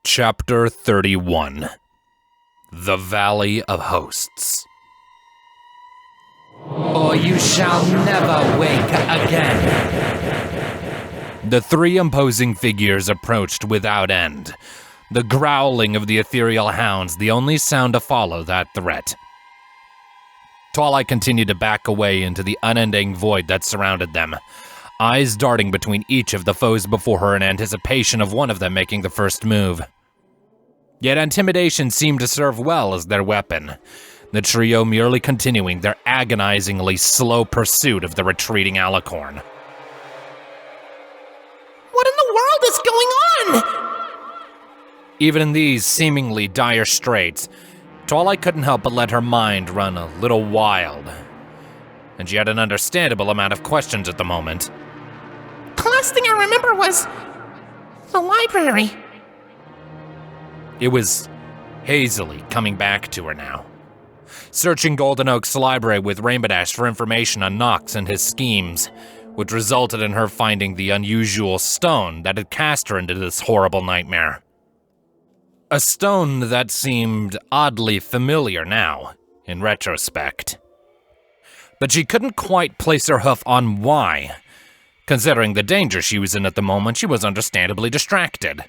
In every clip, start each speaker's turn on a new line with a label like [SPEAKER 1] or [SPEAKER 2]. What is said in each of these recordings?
[SPEAKER 1] Chapter 31 The Valley of Hosts.
[SPEAKER 2] Or you shall never wake again.
[SPEAKER 1] The three imposing figures approached without end, the growling of the ethereal hounds the only sound to follow that threat. Twilight continued to back away into the unending void that surrounded them, eyes darting between each of the foes before her in anticipation of one of them making the first move. Yet intimidation seemed to serve well as their weapon, the trio merely continuing their agonizingly slow pursuit of the retreating alicorn.
[SPEAKER 3] What in the world is going on?
[SPEAKER 1] Even in these seemingly dire straits, Twilight couldn't help but let her mind run a little wild, and she had an understandable amount of questions at the moment.
[SPEAKER 3] The last thing I remember was the library.
[SPEAKER 1] It was hazily coming back to her now. Searching Golden Oak's library with Rainbow Dash for information on Nox and his schemes, which resulted in her finding the unusual stone that had cast her into this horrible nightmare. A stone that seemed oddly familiar now, in retrospect. But she couldn't quite place her hoof on why. Considering the danger she was in at the moment, she was understandably distracted.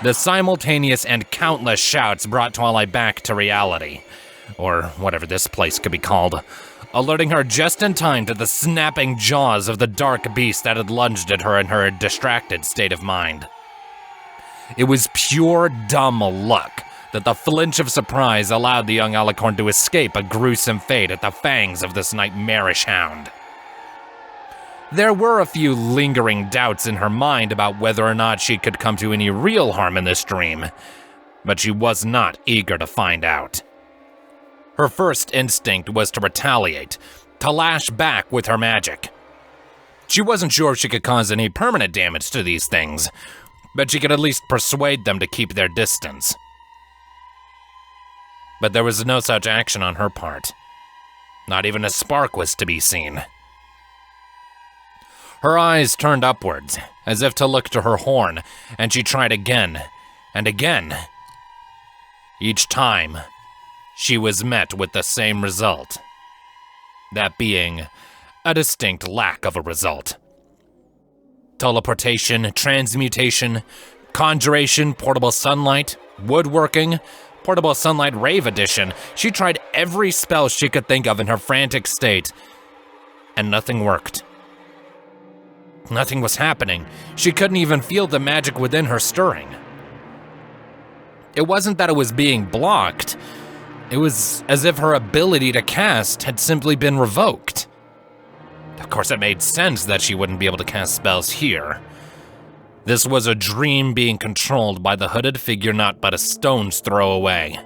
[SPEAKER 1] The simultaneous and countless shouts brought Twilight back to reality, or whatever this place could be called, alerting her just in time to the snapping jaws of the dark beast that had lunged at her in her distracted state of mind. It was pure dumb luck that the flinch of surprise allowed the young alicorn to escape a gruesome fate at the fangs of this nightmarish hound. There were a few lingering doubts in her mind about whether or not she could come to any real harm in this dream, but she was not eager to find out. Her first instinct was to retaliate, to lash back with her magic. She wasn't sure if she could cause any permanent damage to these things, but she could at least persuade them to keep their distance. But there was no such action on her part. Not even a spark was to be seen. Her eyes turned upwards, as if to look to her horn, and she tried again, and again. Each time, she was met with the same result. That being, a distinct lack of a result. Teleportation, transmutation, conjuration, portable sunlight, woodworking, portable sunlight rave edition. She tried every spell she could think of in her frantic state, and nothing worked. Nothing was happening. She couldn't even feel the magic within her stirring. It wasn't that it was being blocked. It was as if her ability to cast had simply been revoked. Of course, it made sense that she wouldn't be able to cast spells here. This was a dream being controlled by the hooded figure not but a stone's throw away.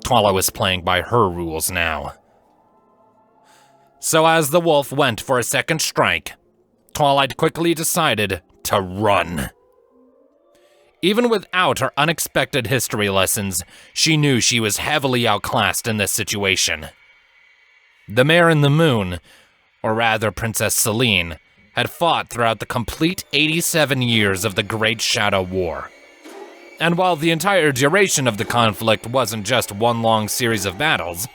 [SPEAKER 1] Twilight was playing by her rules now. So as the wolf went for a second strike, Twilight quickly decided to run. Even without her unexpected history lessons, she knew she was heavily outclassed in this situation. The Mare in the Moon, or rather Princess Selene, had fought throughout the complete 87 years of the Great Shadow War. And while the entire duration of the conflict wasn't just one long series of battles,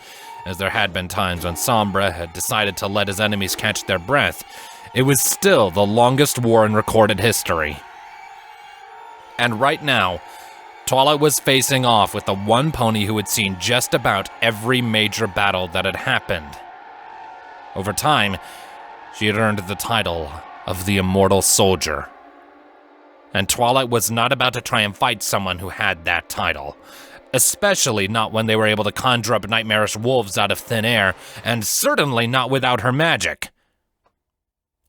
[SPEAKER 1] as there had been times when Sombra had decided to let his enemies catch their breath, it was still the longest war in recorded history. And right now, Twilight was facing off with the one pony who had seen just about every major battle that had happened. Over time, she had earned the title of the Immortal Soldier. And Twilight was not about to try and fight someone who had that title, especially not when they were able to conjure up nightmarish wolves out of thin air, and certainly not without her magic.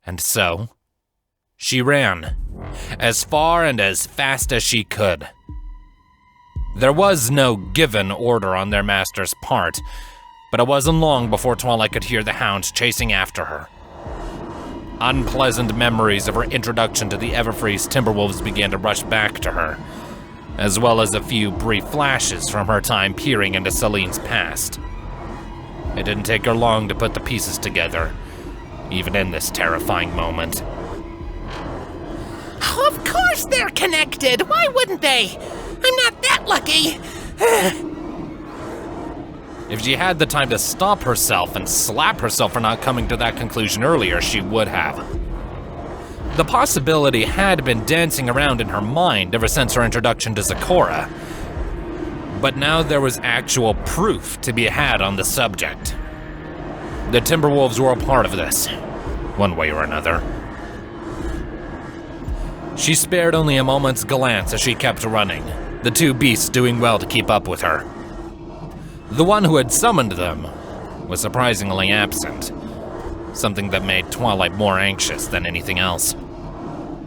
[SPEAKER 1] And so, she ran, as far and as fast as she could. There was no given order on their master's part, but it wasn't long before Twilight could hear the hounds chasing after her. Unpleasant memories of her introduction to the Everfreeze Timberwolves began to rush back to her, as well as a few brief flashes from her time peering into Selene's past. It didn't take her long to put the pieces together, even in this terrifying moment.
[SPEAKER 3] course they're connected. Why wouldn't they? I'm not that lucky.
[SPEAKER 1] If she had the time to stop herself and slap herself for not coming to that conclusion earlier, she would have. The possibility had been dancing around in her mind ever since her introduction to Zecora. But now there was actual proof to be had on the subject. The Timberwolves were a part of this, one way or another. She spared only a moment's glance as she kept running, the two beasts doing well to keep up with her. The one who had summoned them was surprisingly absent, something that made Twilight more anxious than anything else.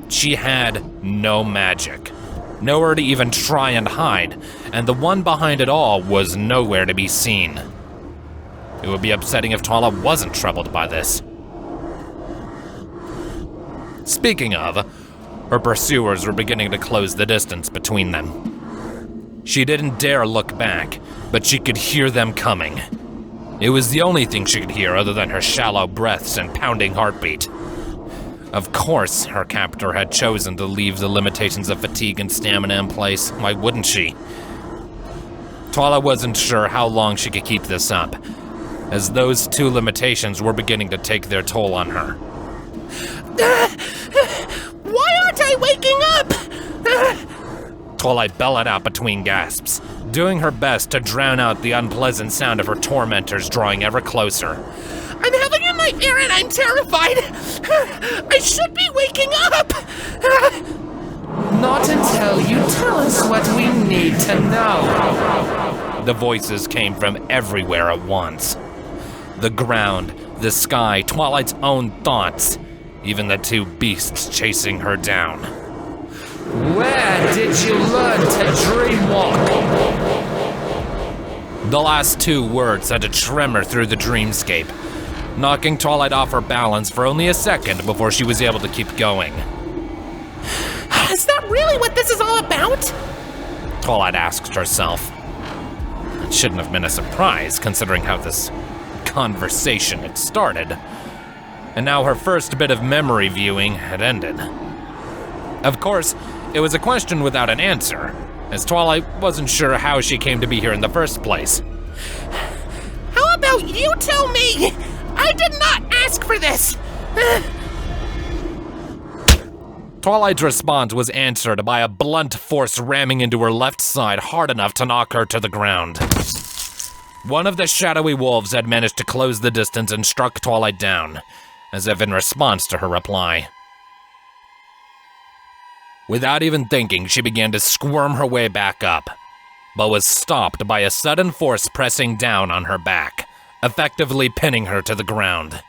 [SPEAKER 1] She had no magic, nowhere to even try and hide, and the one behind it all was nowhere to be seen. It would be upsetting if Twilight wasn't troubled by this. Speaking of, her pursuers were beginning to close the distance between them. She didn't dare look back, but she could hear them coming. It was the only thing she could hear other than her shallow breaths and pounding heartbeat. Of course, her captor had chosen to leave the limitations of fatigue and stamina in place. Why wouldn't she? Twilight wasn't sure how long she could keep this up, as those two limitations were beginning to take their toll on her.
[SPEAKER 3] Why aren't I waking up?
[SPEAKER 1] Twilight bellowed out between gasps, doing her best to drown out the unpleasant sound of her tormentors drawing ever closer.
[SPEAKER 3] I'm having a nightmare and I'm terrified. I should be waking up.
[SPEAKER 2] Not until you tell us what we need to know.
[SPEAKER 1] The voices came from everywhere at once. The ground, the sky, Twilight's own thoughts, even the two beasts chasing her down.
[SPEAKER 2] Where did you learn to dreamwalk?
[SPEAKER 1] The last two words sent a tremor through the dreamscape, knocking Twilight off her balance for only a second before she was able to keep going.
[SPEAKER 3] Is that really what this is all about?
[SPEAKER 1] Twilight asked herself. It shouldn't have been a surprise, considering how this conversation had started. And now her first bit of memory viewing had ended. Of course, it was a question without an answer, as Twilight wasn't sure how she came to be here in the first place.
[SPEAKER 3] How about you tell me? I did not ask for this.
[SPEAKER 1] Twilight's response was answered by a blunt force ramming into her left side hard enough to knock her to the ground. One of the shadowy wolves had managed to close the distance and struck Twilight down, as if in response to her reply. Without even thinking, she began to squirm her way back up, but was stopped by a sudden force pressing down on her back, effectively pinning her to the ground.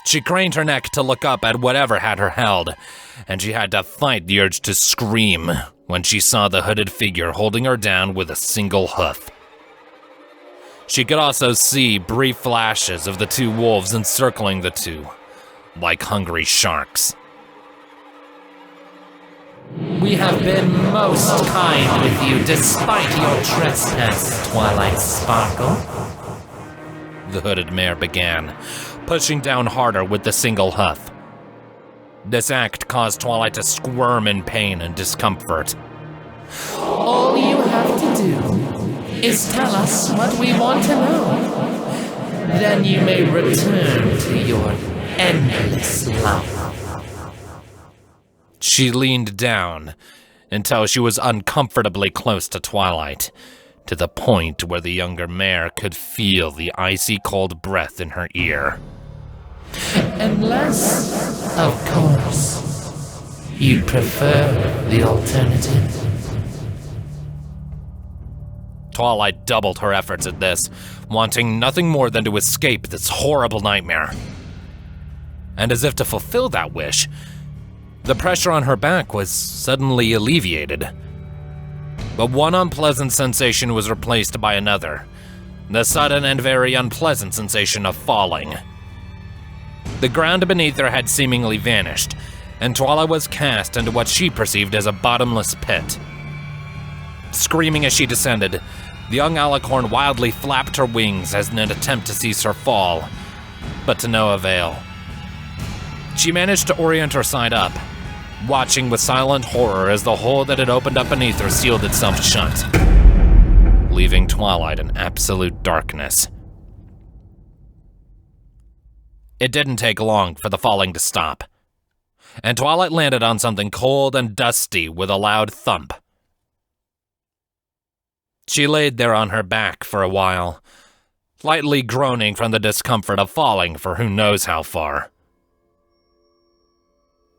[SPEAKER 1] She craned her neck to look up at whatever had her held, and she had to fight the urge to scream when she saw the hooded figure holding her down with a single hoof. She could also see brief flashes of the two wolves encircling the two, like hungry sharks.
[SPEAKER 2] We have been most kind with you despite your trespass, Twilight Sparkle.
[SPEAKER 1] The hooded mare began, pushing down harder with the single hoof. This act caused Twilight to squirm in pain and discomfort.
[SPEAKER 2] All you have to do is tell us what we want to know. Then you may return to your endless life.
[SPEAKER 1] She leaned down until she was uncomfortably close to Twilight, to the point where the younger mare could feel the icy cold breath in her ear.
[SPEAKER 2] Unless, of course, you prefer the alternative.
[SPEAKER 1] Twilight doubled her efforts at this, wanting nothing more than to escape this horrible nightmare. And as if to fulfill that wish, the pressure on her back was suddenly alleviated. But one unpleasant sensation was replaced by another, the sudden and very unpleasant sensation of falling. The ground beneath her had seemingly vanished, and Twilight was cast into what she perceived as a bottomless pit. Screaming as she descended, the young alicorn wildly flapped her wings as in an attempt to cease her fall, but to no avail. She managed to orient her side up, watching with silent horror as the hole that had opened up beneath her sealed itself shut, leaving Twilight in absolute darkness. It didn't take long for the falling to stop, and Twilight landed on something cold and dusty with a loud thump. She laid there on her back for a while, lightly groaning from the discomfort of falling for who knows how far.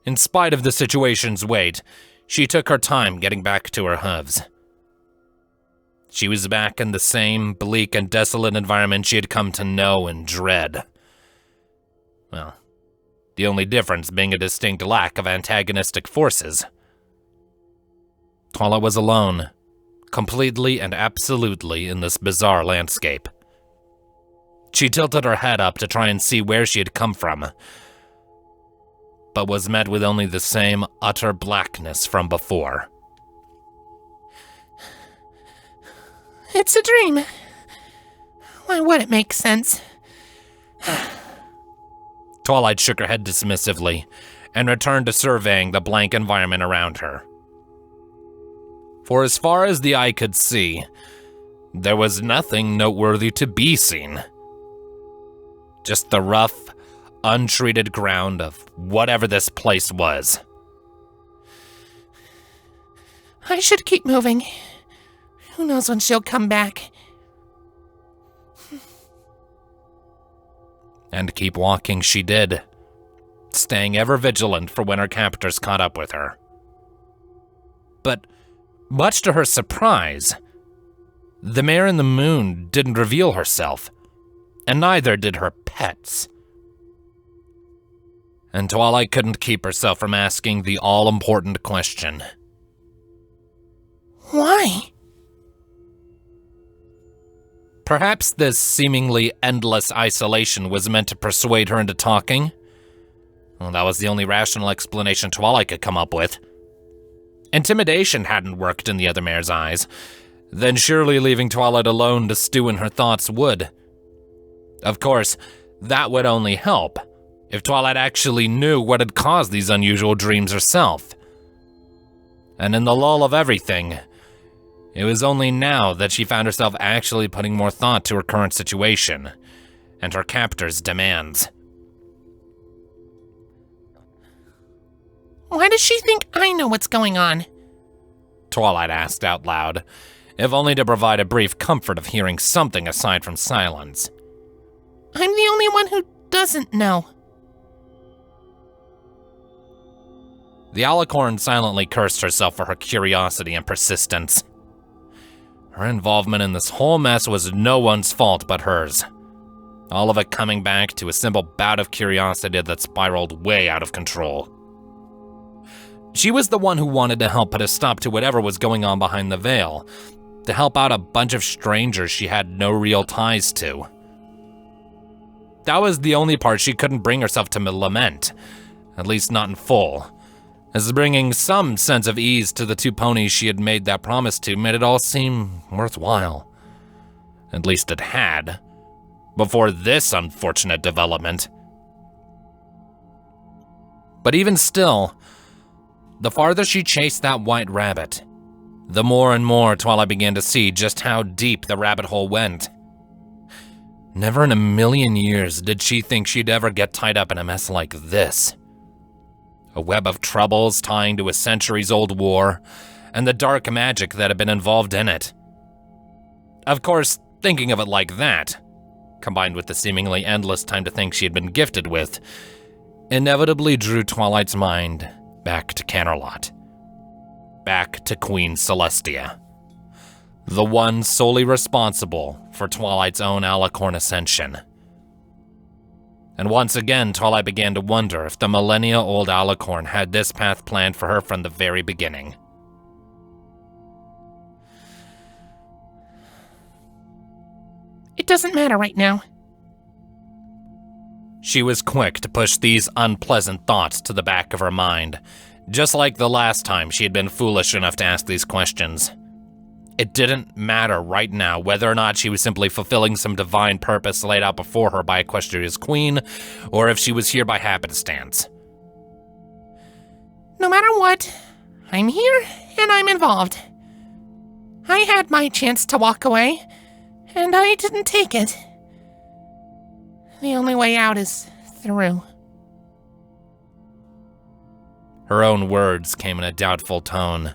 [SPEAKER 1] In spite of the situation's weight, she took her time getting back to her hooves. She was back in the same bleak and desolate environment she had come to know and dread. Well, the only difference being a distinct lack of antagonistic forces. Twilight was alone, completely and absolutely in this bizarre landscape. She tilted her head up to try and see where she had come from, but was met with only the same utter blackness from before.
[SPEAKER 3] It's a dream. Why would it make sense?
[SPEAKER 1] Twilight shook her head dismissively and returned to surveying the blank environment around her. For as far as the eye could see, there was nothing noteworthy to be seen. Just the rough, untreated ground of whatever this place was.
[SPEAKER 3] I should keep moving. Who knows when she'll come back?
[SPEAKER 1] And keep walking she did, staying ever vigilant for when her captors caught up with her. But, much to her surprise, the Mare in the Moon didn't reveal herself, and neither did her pets. And Twilight couldn't keep herself from asking the all-important question.
[SPEAKER 3] Why?
[SPEAKER 1] Perhaps this seemingly endless isolation was meant to persuade her into talking. Well, that was the only rational explanation Twilight could come up with. Intimidation hadn't worked in the other Mare's eyes. Then surely leaving Twilight alone to stew in her thoughts would. Of course, that would only help if Twilight actually knew what had caused these unusual dreams herself. And in the lull of everything, it was only now that she found herself actually putting more thought to her current situation and her captor's demands.
[SPEAKER 3] Why does she think I know what's going on?
[SPEAKER 1] Twilight asked out loud, if only to provide a brief comfort of hearing something aside from silence.
[SPEAKER 3] I'm the only one who doesn't know.
[SPEAKER 1] The alicorn silently cursed herself for her curiosity and persistence. Her involvement in this whole mess was no one's fault but hers. All of it coming back to a simple bout of curiosity that spiraled way out of control. She was the one who wanted to help put a stop to whatever was going on behind the veil, to help out a bunch of strangers she had no real ties to. That was the only part she couldn't bring herself to lament, at least not in full, as bringing some sense of ease to the two ponies she had made that promise to made it all seem worthwhile. At least it had, before this unfortunate development. But even still, the farther she chased that white rabbit, the more and more Twilight began to see just how deep the rabbit hole went. Never in a million years did she think she'd ever get tied up in a mess like this. A web of troubles tying to a centuries-old war, and the dark magic that had been involved in it. Of course, thinking of it like that, combined with the seemingly endless time to think she had been gifted with, inevitably drew Twilight's mind back to Canterlot. Back to Queen Celestia. The one solely responsible for Twilight's own alicorn ascension. And once again, Twilight began to wonder if the millennia-old alicorn had this path planned for her from the very beginning.
[SPEAKER 3] It doesn't matter right now.
[SPEAKER 1] She was quick to push these unpleasant thoughts to the back of her mind, just like the last time she had been foolish enough to ask these questions. It didn't matter right now whether or not she was simply fulfilling some divine purpose laid out before her by Equestria's queen, or if she was here by happenstance.
[SPEAKER 3] No matter what, I'm here and I'm involved. I had my chance to walk away, and I didn't take it. The only way out is through.
[SPEAKER 1] Her own words came in a doubtful tone,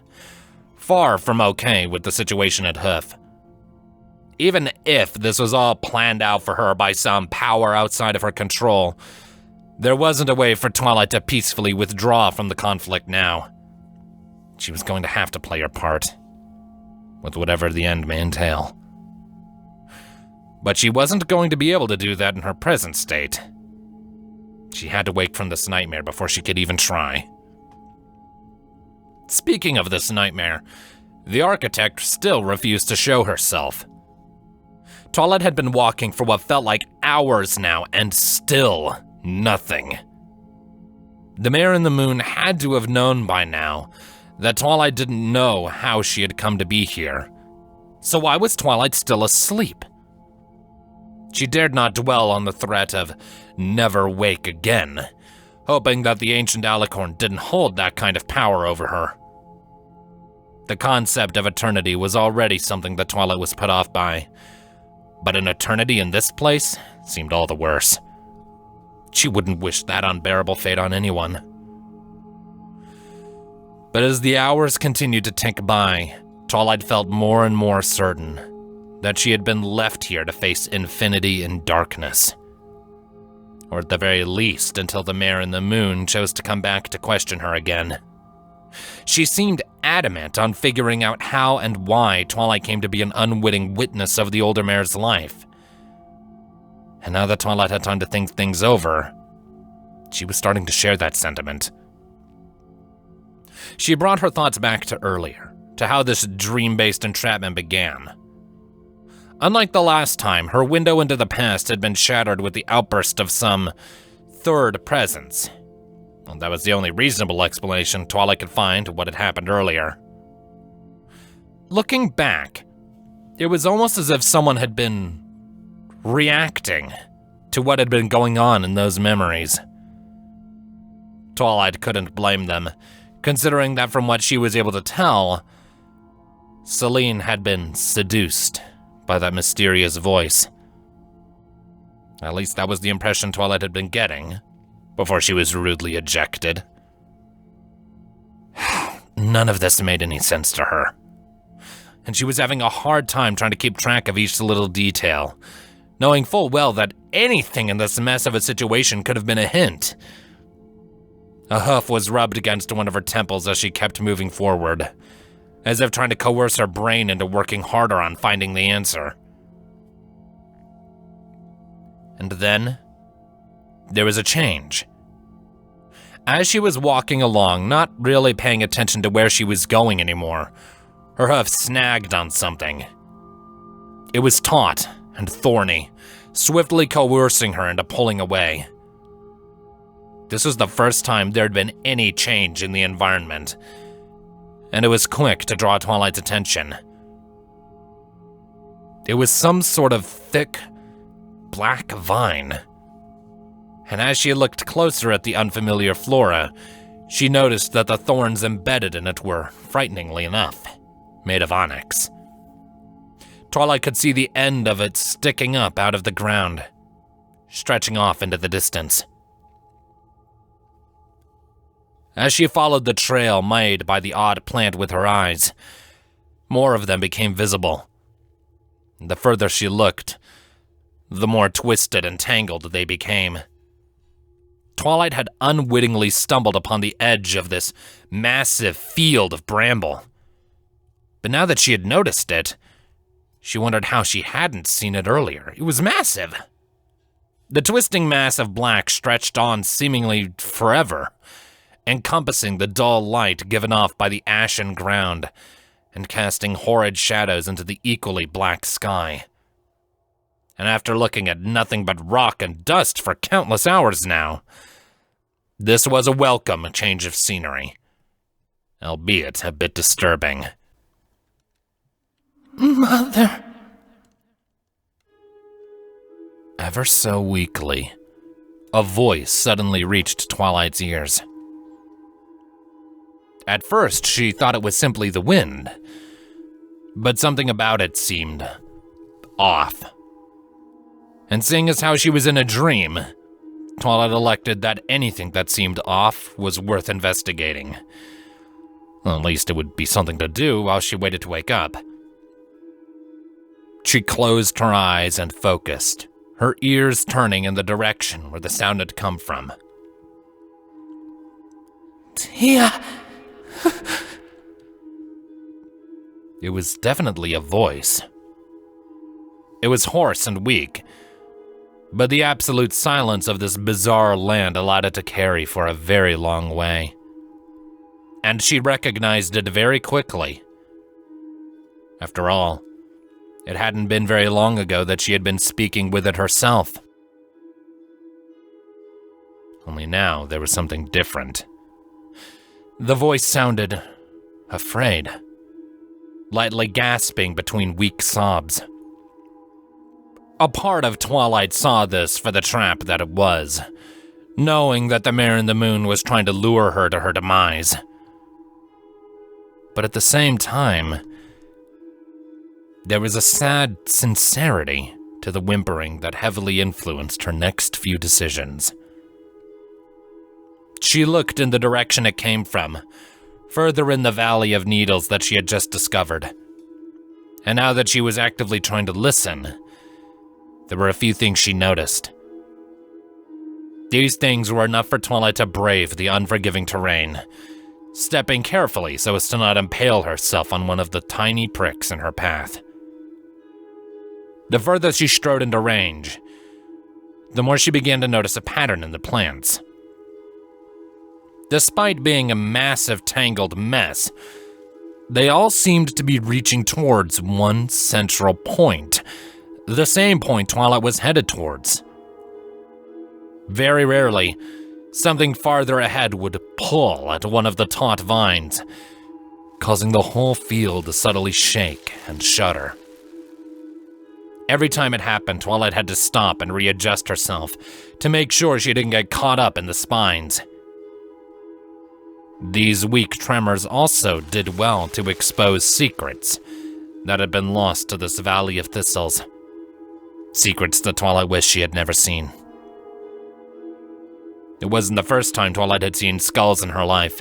[SPEAKER 1] far from okay with the situation at Hoof. Even if this was all planned out for her by some power outside of her control, there wasn't a way for Twilight to peacefully withdraw from the conflict now. She was going to have to play her part, with whatever the end may entail. But she wasn't going to be able to do that in her present state. She had to wake from this nightmare before she could even try. Speaking of this nightmare, the architect still refused to show herself. Twilight had been walking for what felt like hours now, and still nothing. The Mare and the Moon had to have known by now that Twilight didn't know how she had come to be here. So why was Twilight still asleep? She dared not dwell on the threat of never wake again, hoping that the ancient alicorn didn't hold that kind of power over her. The concept of eternity was already something that Twilight was put off by, but an eternity in this place seemed all the worse. She wouldn't wish that unbearable fate on anyone. But as the hours continued to tick by, Twilight felt more and more certain that she had been left here to face infinity and darkness. Or at the very least, until the Mare and the Moon chose to come back to question her again. She seemed adamant on figuring out how and why Twilight came to be an unwitting witness of the older Mare's life. And now that Twilight had time to think things over, she was starting to share that sentiment. She brought her thoughts back to earlier, to how this dream-based entrapment began. Unlike the last time, her window into the past had been shattered with the outburst of some third presence. Well, that was the only reasonable explanation Twilight could find to what had happened earlier. Looking back, it was almost as if someone had been reacting to what had been going on in those memories. Twilight couldn't blame them, considering that from what she was able to tell, Celine had been seduced by that mysterious voice. At least that was the impression Twilight had been getting before she was rudely ejected. None of this made any sense to her, and she was having a hard time trying to keep track of each little detail, knowing full well that anything in this mess of a situation could have been a hint. A hoof was rubbed against one of her temples as she kept moving forward, as if trying to coerce her brain into working harder on finding the answer. And then, there was a change. As she was walking along, not really paying attention to where she was going anymore, her hoof snagged on something. It was taut and thorny, swiftly coercing her into pulling away. This was the first time there had been any change in the environment, and it was quick to draw Twilight's attention. It was some sort of thick, black vine. And as she looked closer at the unfamiliar flora, she noticed that the thorns embedded in it were, frighteningly enough, made of onyx. Twilight could see the end of it sticking up out of the ground, stretching off into the distance. As she followed the trail made by the odd plant with her eyes, more of them became visible. The further she looked, the more twisted and tangled they became. Twilight had unwittingly stumbled upon the edge of this massive field of bramble. But now that she had noticed it, she wondered how she hadn't seen it earlier. It was massive. The twisting mass of black stretched on seemingly forever, encompassing the dull light given off by the ashen ground and casting horrid shadows into the equally black sky. And after looking at nothing but rock and dust for countless hours now, this was a welcome change of scenery, albeit a bit disturbing.
[SPEAKER 2] Mother.
[SPEAKER 1] Ever so weakly, a voice suddenly reached Twilight's ears. At first, she thought it was simply the wind, but something about it seemed off. And seeing as how she was in a dream, Twilight elected that anything that seemed off was worth investigating. Well, at least it would be something to do while she waited to wake up. She closed her eyes and focused, her ears turning in the direction where the sound had come from.
[SPEAKER 3] Tia.
[SPEAKER 1] It was definitely a voice. It was hoarse and weak, but the absolute silence of this bizarre land allowed it to carry for a very long way. And she recognized it very quickly. After all, it hadn't been very long ago that she had been speaking with it herself. Only now there was something different. The voice sounded afraid, lightly gasping between weak sobs. A part of Twilight saw this for the trap that it was, knowing that the Mare in the Moon was trying to lure her to her demise. But at the same time, there was a sad sincerity to the whimpering that heavily influenced her next few decisions. She looked in the direction it came from, further in the Valley of Needles that she had just discovered. And now that she was actively trying to listen, there were a few things she noticed. These things were enough for Twilight to brave the unforgiving terrain, stepping carefully so as to not impale herself on one of the tiny pricks in her path. The further she strode into range, the more she began to notice a pattern in the plants. Despite being a massive tangled mess, they all seemed to be reaching towards one central point, the same point Twilight was headed towards. Very rarely, something farther ahead would pull at one of the taut vines, causing the whole field to subtly shake and shudder. Every time it happened, Twilight had to stop and readjust herself to make sure she didn't get caught up in the spines. These weak tremors also did well to expose secrets that had been lost to this Valley of Thistles. Secrets that Twilight wished she had never seen. It wasn't the first time Twilight had seen skulls in her life.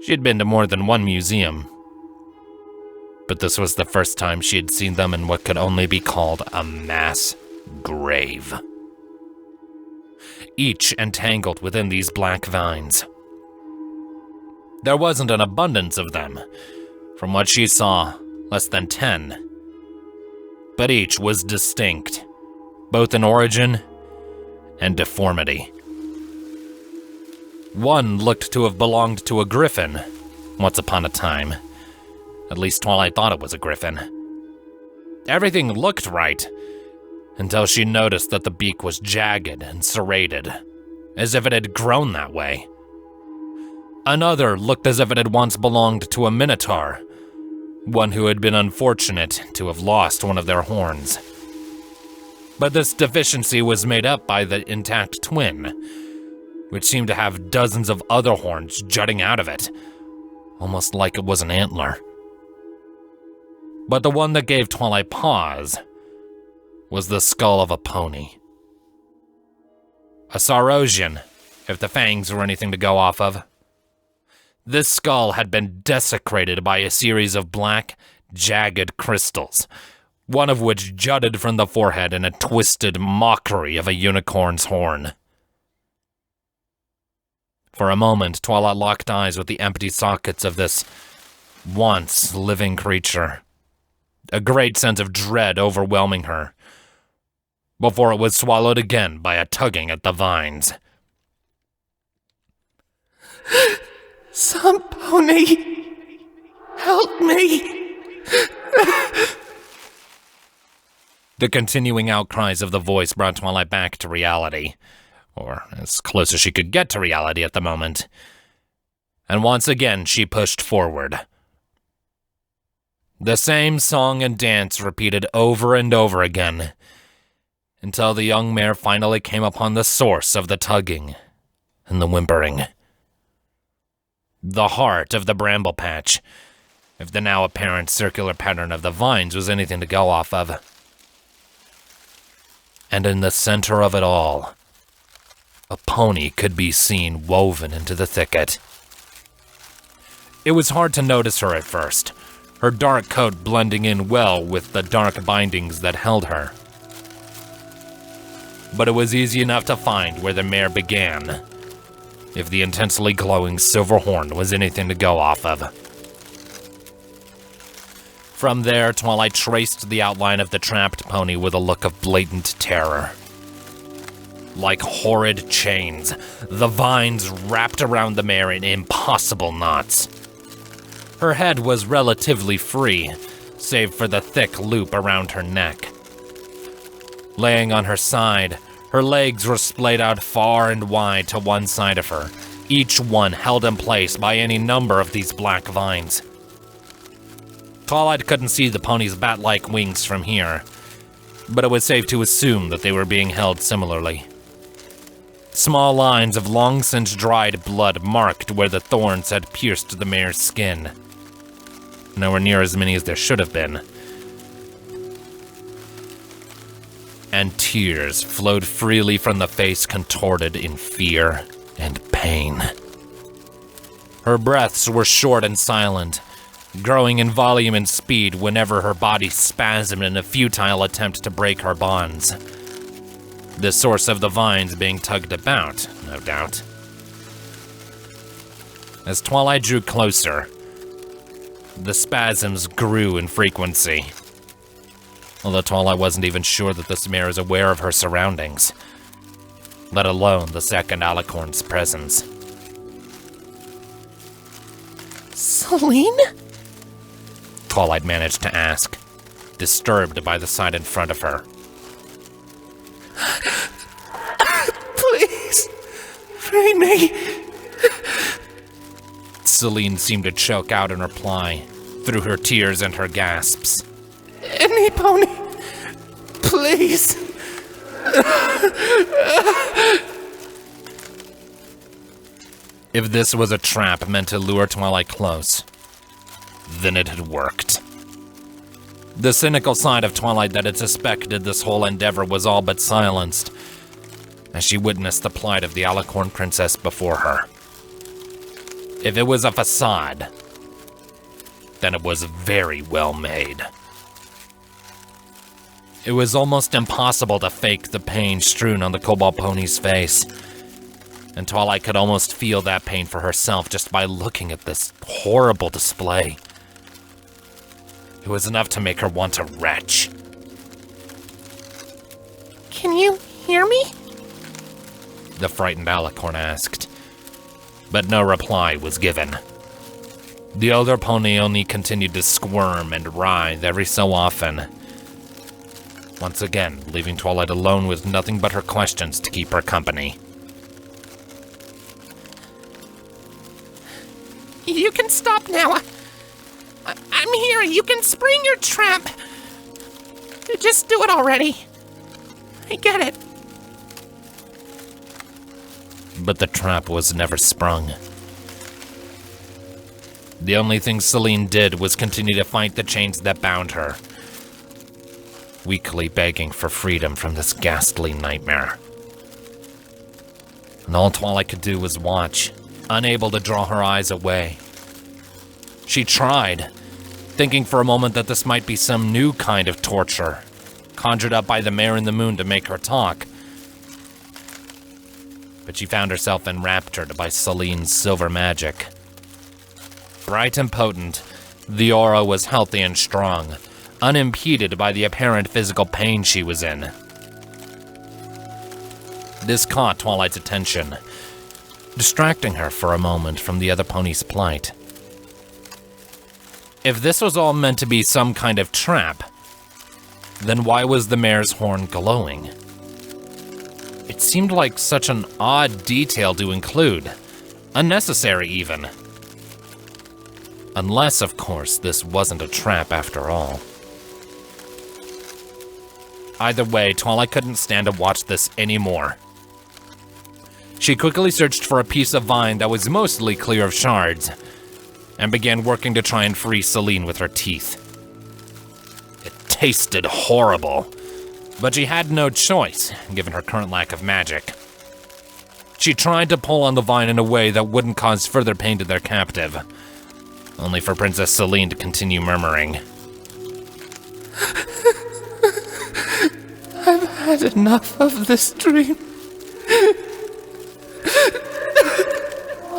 [SPEAKER 1] She had been to more than one museum. But this was the first time she had seen them in what could only be called a mass grave. Each entangled within these black vines. There wasn't an abundance of them. From what she saw, less than 10. But each was distinct, both in origin and deformity. One looked to have belonged to a griffin, once upon a time. At least Twilight thought it was a griffin. Everything looked right, until she noticed that the beak was jagged and serrated, as if it had grown that way. Another looked as if it had once belonged to a minotaur, one who had been unfortunate to have lost one of their horns. But this deficiency was made up by the intact twin, which seemed to have dozens of other horns jutting out of it, almost like it was an antler. But the one that gave Twilight pause was the skull of a pony. A Saurosian, if the fangs were anything to go off of. This skull had been desecrated by a series of black, jagged crystals, one of which jutted from the forehead in a twisted mockery of a unicorn's horn. For a moment, Twilight locked eyes with the empty sockets of this once living creature, a great sense of dread overwhelming her, before it was swallowed again by a tugging at the vines.
[SPEAKER 3] Some pony, help me.
[SPEAKER 1] The continuing outcries of the voice brought Twilight back to reality, or as close as she could get to reality at the moment. And once again, she pushed forward. The same song and dance repeated over and over again, until the young mare finally came upon the source of the tugging and the whimpering. The heart of the bramble patch, if the now apparent circular pattern of the vines was anything to go off of. And in the center of it all, a pony could be seen woven into the thicket. It was hard to notice her at first, her dark coat blending in well with the dark bindings that held her. But it was easy enough to find where the mare began, if the intensely glowing silver horn was anything to go off of. From there, Twilight traced the outline of the trapped pony with a look of blatant terror. Like horrid chains, the vines wrapped around the mare in impossible knots. Her head was relatively free, save for the thick loop around her neck. Laying on her side, her legs were splayed out far and wide to one side of her, each one held in place by any number of these black vines. Twilight couldn't see the pony's bat-like wings from here, but it was safe to assume that they were being held similarly. Small lines of long-since dried blood marked where the thorns had pierced the mare's skin. Nowhere near as many as there should have been. And tears flowed freely from the face contorted in fear and pain. Her breaths were short and silent, growing in volume and speed whenever her body spasmed in a futile attempt to break her bonds. The source of the vines being tugged about, no doubt. As Twilight drew closer, the spasms grew in frequency. Although Twilight wasn't even sure that this mare is aware of her surroundings, let alone the second alicorn's presence.
[SPEAKER 3] Celine?
[SPEAKER 1] Twilight managed to ask, disturbed by the sight in front of her.
[SPEAKER 3] Please, free me.
[SPEAKER 1] Celine seemed to choke out in reply, through her tears and her gasps.
[SPEAKER 3] Any pony, please.
[SPEAKER 1] If this was a trap meant to lure Twilight close, then it had worked. The cynical side of Twilight that had suspected this whole endeavor was all but silenced, as she witnessed the plight of the Alicorn princess before her. If it was a facade, then it was very well made. It was almost impossible to fake the pain strewn on the Cobalt Pony's face, and Twilight could almost feel that pain for herself just by looking at this horrible display. It was enough to make her want to retch.
[SPEAKER 3] Can you hear me?
[SPEAKER 1] The frightened Alicorn asked, but no reply was given. The older pony only continued to squirm and writhe every so often, once again leaving Twilight alone with nothing but her questions to keep her company.
[SPEAKER 3] You can stop now. I'm here. You can spring your trap. Just do it already. I get it.
[SPEAKER 1] But the trap was never sprung. The only thing Celine did was continue to fight the chains that bound her, weakly begging for freedom from this ghastly nightmare. And all Twilight could do was watch, unable to draw her eyes away. She tried, thinking for a moment that this might be some new kind of torture, conjured up by the mare in the moon to make her talk. But she found herself enraptured by Celine's silver magic. Bright and potent, the aura was healthy and strong, unimpeded by the apparent physical pain she was in. This caught Twilight's attention, distracting her for a moment from the other pony's plight. If this was all meant to be some kind of trap, then why was the mare's horn glowing? It seemed like such an odd detail to include, unnecessary even. Unless, of course, this wasn't a trap after all. Either way, Twilight couldn't stand to watch this anymore. She quickly searched for a piece of vine that was mostly clear of shards, and began working to try and free Celine with her teeth. It tasted horrible, but she had no choice, given her current lack of magic. She tried to pull on the vine in a way that wouldn't cause further pain to their captive, only for Princess Celine to continue murmuring.
[SPEAKER 2] I've had enough of this dream.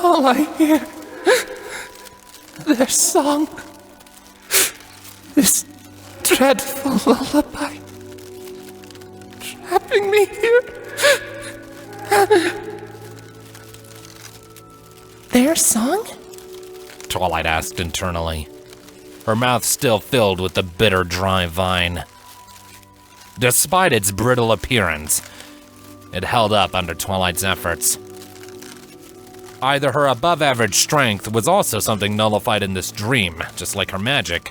[SPEAKER 2] All I hear, their song, this dreadful lullaby, trapping me here.
[SPEAKER 3] Their song?
[SPEAKER 1] Twilight asked internally, her mouth still filled with the bitter, dry vine. Despite its brittle appearance, it held up under Twilight's efforts. Either her above-average strength was also something nullified in this dream, just like her magic,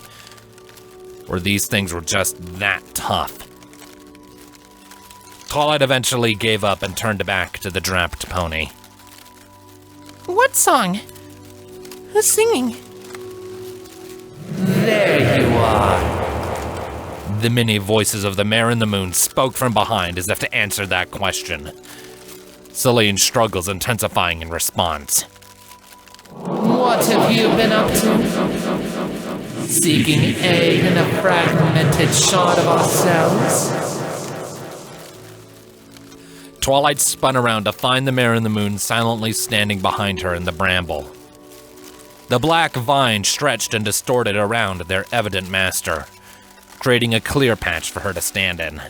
[SPEAKER 1] or these things were just that tough. Twilight eventually gave up and turned back to the draped pony.
[SPEAKER 3] What song? Who's singing?
[SPEAKER 2] There you are.
[SPEAKER 1] The many voices of the Mare and the Moon spoke from behind as if to answer that question. Celine's struggles intensifying in response.
[SPEAKER 2] What have you been up to? Seeking aid in a fragmented shard of ourselves?
[SPEAKER 1] Twilight spun around to find the Mare and the Moon silently standing behind her in the bramble. The black vine stretched and distorted around their evident master, creating a clear patch for her to stand in.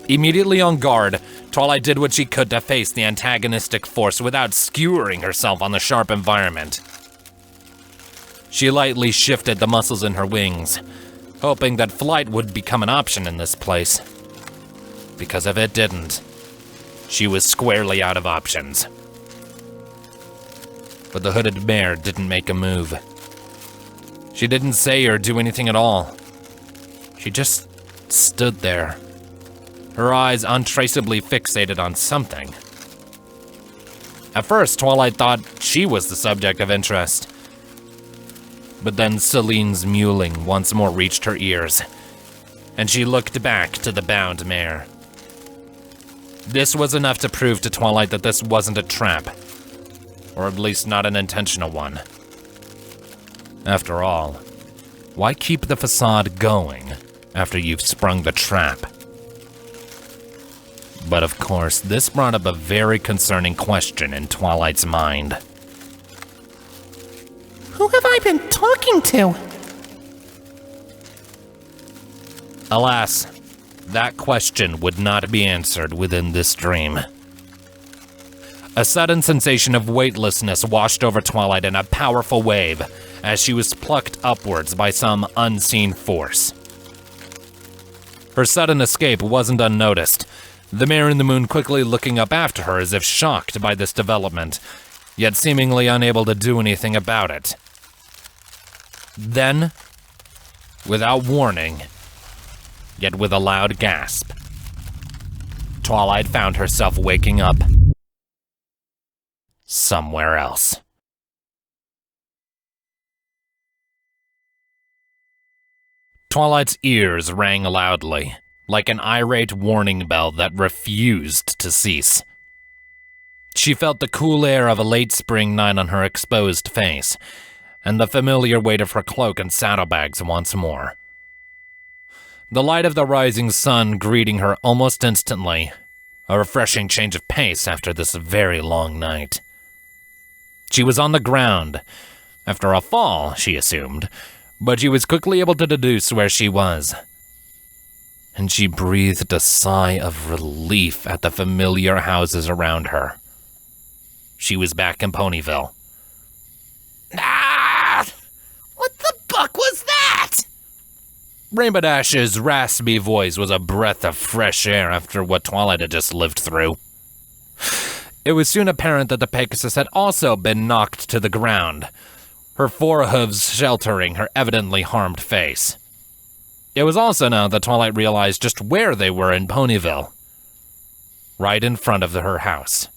[SPEAKER 1] Immediately on guard, Twilight did what she could to face the antagonistic force without skewering herself on the sharp environment. She lightly shifted the muscles in her wings, hoping that flight would become an option in this place. Because if it didn't, she was squarely out of options. But the hooded mare didn't make a move. She didn't say or do anything at all. She just stood there, her eyes untraceably fixated on something. At first, Twilight thought she was the subject of interest. But then Celine's mewling once more reached her ears, and she looked back to the bound mare. This was enough to prove to Twilight that this wasn't a trap, or at least not an intentional one. After all, why keep the facade going after you've sprung the trap? But of course, this brought up a very concerning question in Twilight's mind.
[SPEAKER 3] Who have I been talking to?
[SPEAKER 1] Alas, that question would not be answered within this dream. A sudden sensation of weightlessness washed over Twilight in a powerful wave as she was plucked upwards by some unseen force. Her sudden escape wasn't unnoticed, the Mare and the Moon quickly looking up after her as if shocked by this development, yet seemingly unable to do anything about it. Then, without warning, yet with a loud gasp, Twilight found herself waking up somewhere else. Twilight's ears rang loudly, like an irate warning bell that refused to cease. She felt the cool air of a late spring night on her exposed face, and the familiar weight of her cloak and saddlebags once more. The light of the rising sun greeting her almost instantly, a refreshing change of pace after this very long night. She was on the ground, after a fall, she assumed, but she was quickly able to deduce where she was. And she breathed a sigh of relief at the familiar houses around her. She was back in Ponyville.
[SPEAKER 3] Ah! What the fuck was that?
[SPEAKER 1] Rainbow Dash's raspy voice was a breath of fresh air after what Twilight had just lived through. It was soon apparent that the Pegasus had also been knocked to the ground, her forehooves sheltering her evidently harmed face. It was also now that Twilight realized just where they were in Ponyville. Right in front of her house.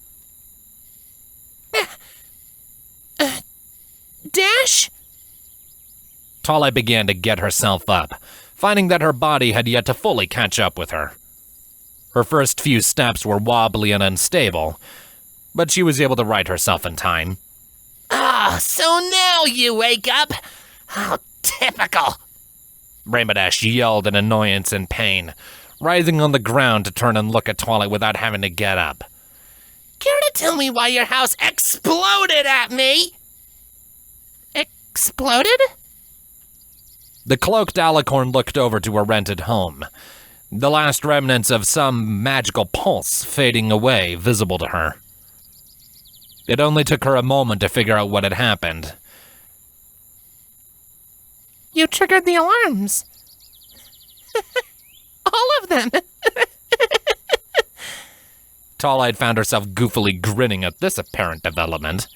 [SPEAKER 3] Dash?
[SPEAKER 1] Twilight began to get herself up, finding that her body had yet to fully catch up with her. Her first few steps were wobbly and unstable, but she was able to right herself in time.
[SPEAKER 2] Ah, so now you wake up? How typical.
[SPEAKER 1] Rainbow Dash yelled in annoyance and pain, rising on the ground to turn and look at Twilight without having to get up.
[SPEAKER 2] Care to tell me why your house exploded at me?
[SPEAKER 3] Exploded?
[SPEAKER 1] The cloaked alicorn looked over to her rented home, the last remnants of some magical pulse fading away visible to her. It only took her a moment to figure out what had happened.
[SPEAKER 3] You triggered the alarms. All of them.
[SPEAKER 1] Twilight found herself goofily grinning at this apparent development.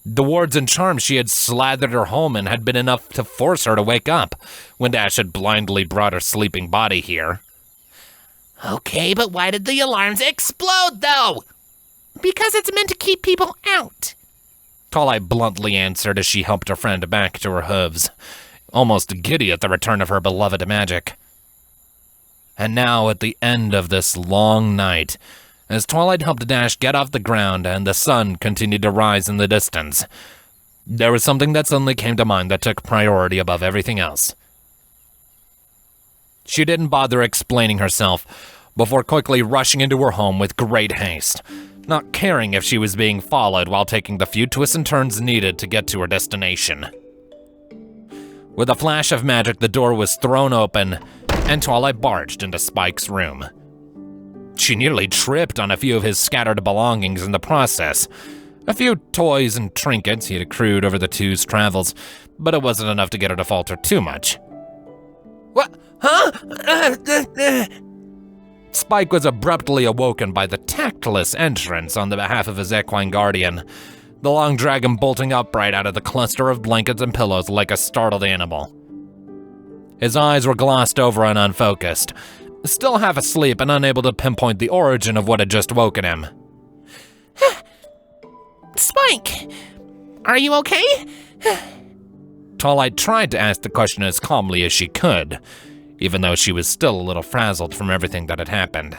[SPEAKER 1] The wards and charms she had slathered her home in had been enough to force her to wake up when Dash had blindly brought her sleeping body here.
[SPEAKER 2] Okay, but why did the alarms explode, though?
[SPEAKER 3] Because it's meant to keep people out.
[SPEAKER 1] Twilight bluntly answered as she helped her friend back to her hooves, almost giddy at the return of her beloved magic. And now, at the end of this long night, as Twilight helped Dash get off the ground and the sun continued to rise in the distance, there was something that suddenly came to mind that took priority above everything else. She didn't bother explaining herself before quickly rushing into her home with great haste, not caring if she was being followed while taking the few twists and turns needed to get to her destination. With a flash of magic, the door was thrown open, and Twilight barged into Spike's room. She nearly tripped on a few of his scattered belongings in the process. A few toys and trinkets he had accrued over the two's travels, but it wasn't enough to get her to falter too much.
[SPEAKER 2] What? Huh?
[SPEAKER 1] Spike was abruptly awoken by the tactless entrance on the behalf of his equine guardian, the long dragon bolting upright out of the cluster of blankets and pillows like a startled animal. His eyes were glossed over and unfocused, still half asleep and unable to pinpoint the origin of what had just woken him.
[SPEAKER 3] Spike, are you okay?
[SPEAKER 1] Twilight tried to ask the question as calmly as she could, even though she was still a little frazzled from everything that had happened.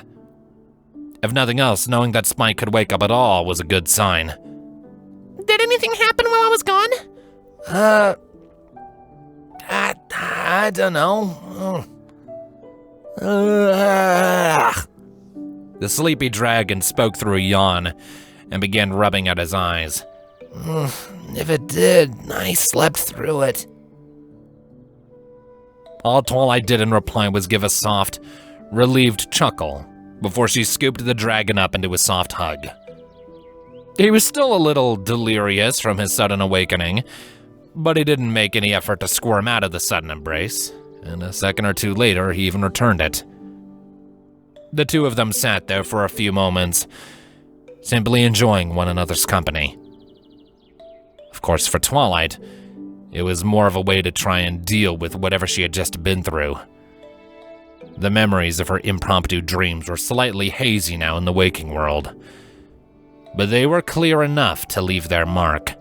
[SPEAKER 1] If nothing else, knowing that Spike could wake up at all was a good sign.
[SPEAKER 3] Did anything happen while I was gone?
[SPEAKER 2] I don't know.
[SPEAKER 1] The sleepy dragon spoke through a yawn and began rubbing at his eyes.
[SPEAKER 2] If it did, I slept through it.
[SPEAKER 1] All Twilight did in reply was give a soft, relieved chuckle before she scooped the dragon up into a soft hug. He was still a little delirious from his sudden awakening, but he didn't make any effort to squirm out of the sudden embrace, and a second or two later he even returned it. The two of them sat there for a few moments, simply enjoying one another's company. Of course, for Twilight, it was more of a way to try and deal with whatever she had just been through. The memories of her impromptu dreams were slightly hazy now in the waking world, but they were clear enough to leave their mark.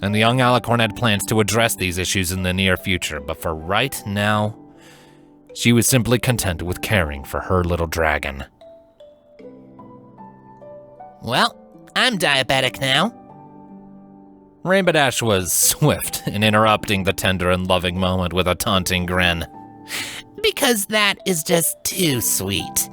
[SPEAKER 1] And the young alicorn had plans to address these issues in the near future, but for right now, she was simply content with caring for her little dragon.
[SPEAKER 2] Well, I'm diabetic now.
[SPEAKER 1] Rainbow Dash was swift in interrupting the tender and loving moment with a taunting grin.
[SPEAKER 2] Because that is just too sweet.